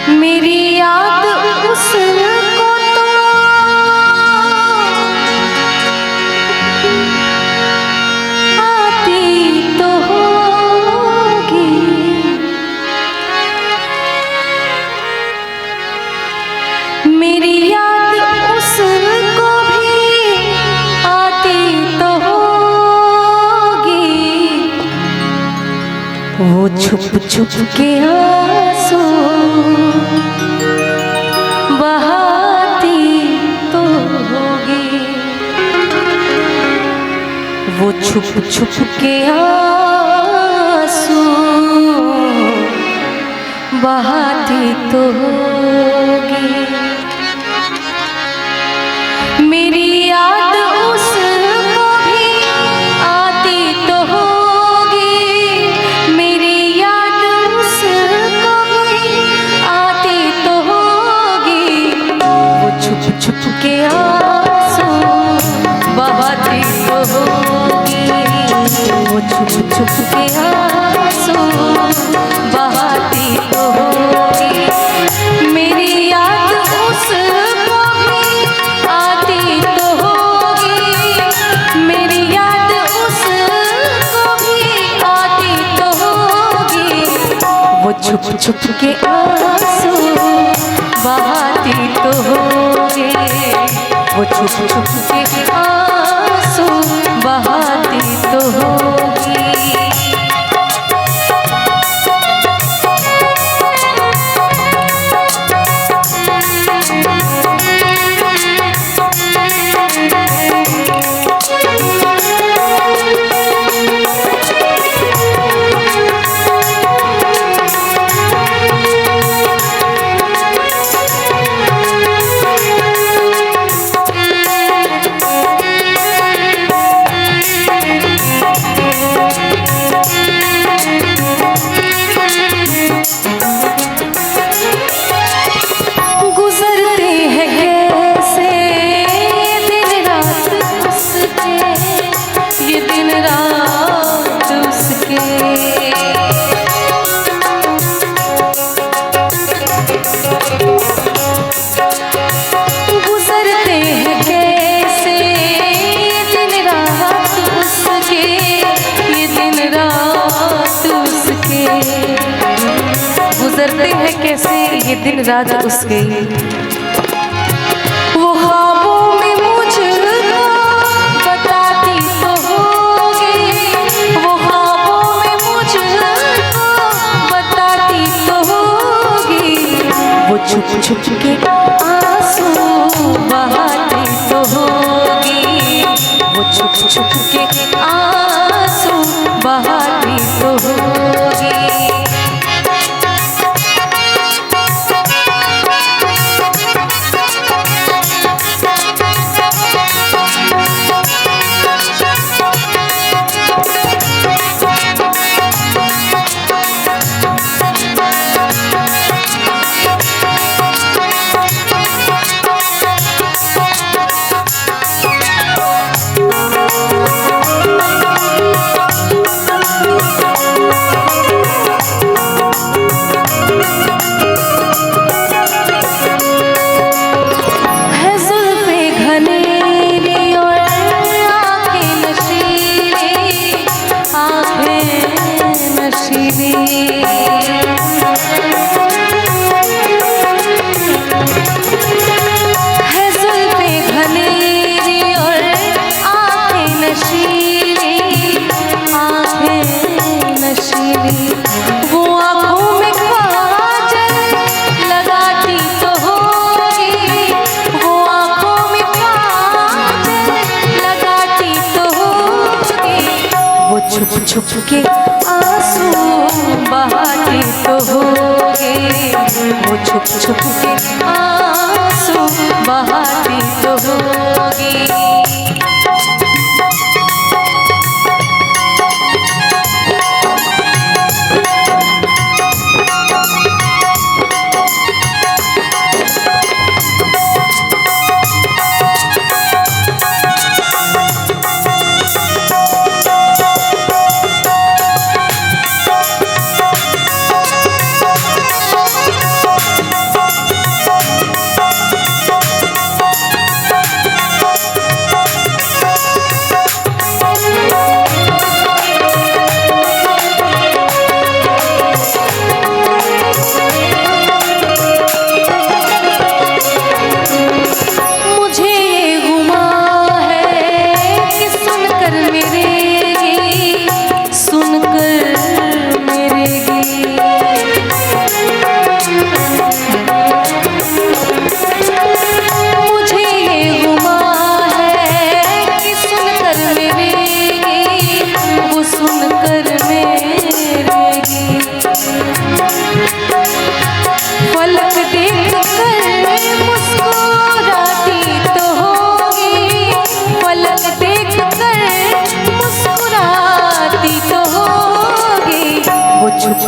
मेरी याद उसको तो आती तो होगी, मेरी याद उसको भी आती तो होगी। वो छुप छुप के आंसू बहाती तो होगी, वो छुप छुप के आंसू बहाती तो होगी। मेरी याद उसको भी आती तो होगी, मेरी याद उसको भी आती तो होगी। वो छुप छुप के आंसू बहाती तो होगी, वो छुप छुप के आंसू बहाती तो होगी। मेरी याद उसको भी आती तो होगी, मेरी याद उसको भी आती तो होगी। वो छुप छुप के आंसू बहाती तो होगी, वो छुप छुप के आंसू बहाती तो होगी। गुजरते हैं कैसे ये दिन रात उसके, वो ख्वाबों में मुझको बताती तो होगी, वो ख्वाबों में मुझको बताती तो होगी। वो छुप छुप के आंसू बहाती तो होगी, वो छुप छुप के आंसू बहाती तो होगी। वो आँखों में काजल लगाती तो होगी, वो आँखों में काजल लगाती तो होगी। वो छुप छुप के आंसू बहाती तो होगी, वो छुप छुप के आंसू बहाती तो होगी।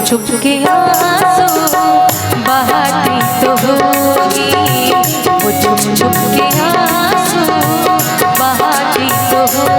छुप के आंसू बहाती तो होगी, वो छुप छुप के आंसू बहाती तो होगी।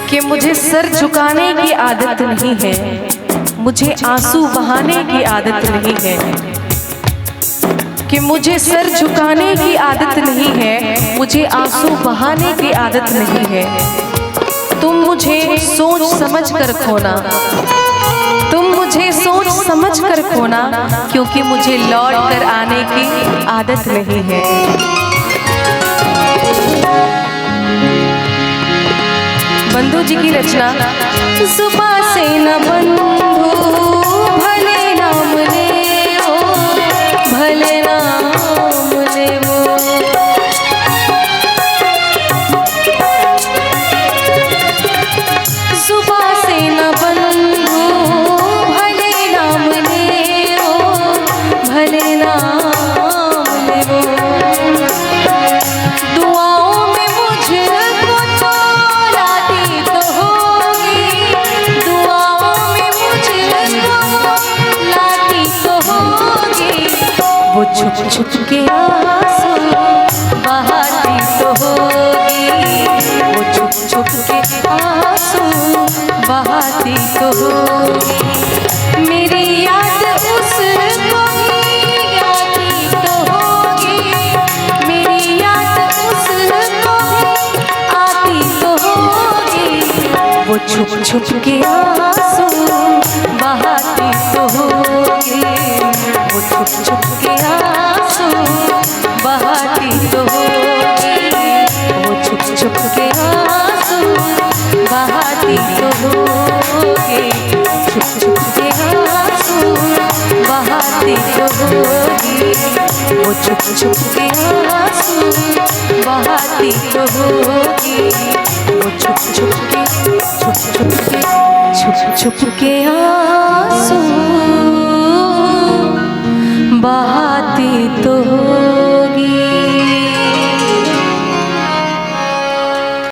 कि मुझे सर झुकाने की आदत नहीं है, मुझे आंसू बहाने की आदत नहीं है। कि मुझे सर झुकाने की आदत नहीं है, मुझे आंसू बहाने की आदत नहीं है। तुम मुझे सोच समझ कर खोना, तुम मुझे सोच समझ कर खोना, क्योंकि मुझे लौट कर आने की आदत नहीं है। बंधु जी की रचना। जुबां से न बंधु भले नाम ले ओ, भले नाम ले वो। जुबां से न बंधु भले नाम ले ओ, भले नाम ले वो। दुआओं में मुझको तो लाती तो होगी, दुआओं में मुझको लाती तो होगी, वो छुप छुप के आंसू बहाती तो होगी, वो छुप छुप के आंसू बहाती तो होगी। मेरी याद उसको ही आती तो होगी, मेरी याद उसको ही आती तो होगी, वो छुप छुप के आंसू बहाती तो होगी, वो छुप छुप के आंसू बहाती तो होगी, वो छुप छुप के आंसू बहाती तो होगी, छुप छुप के आंसू बहाती तो होगी, वो छुप छुप के आंसू बहाती तो होगी।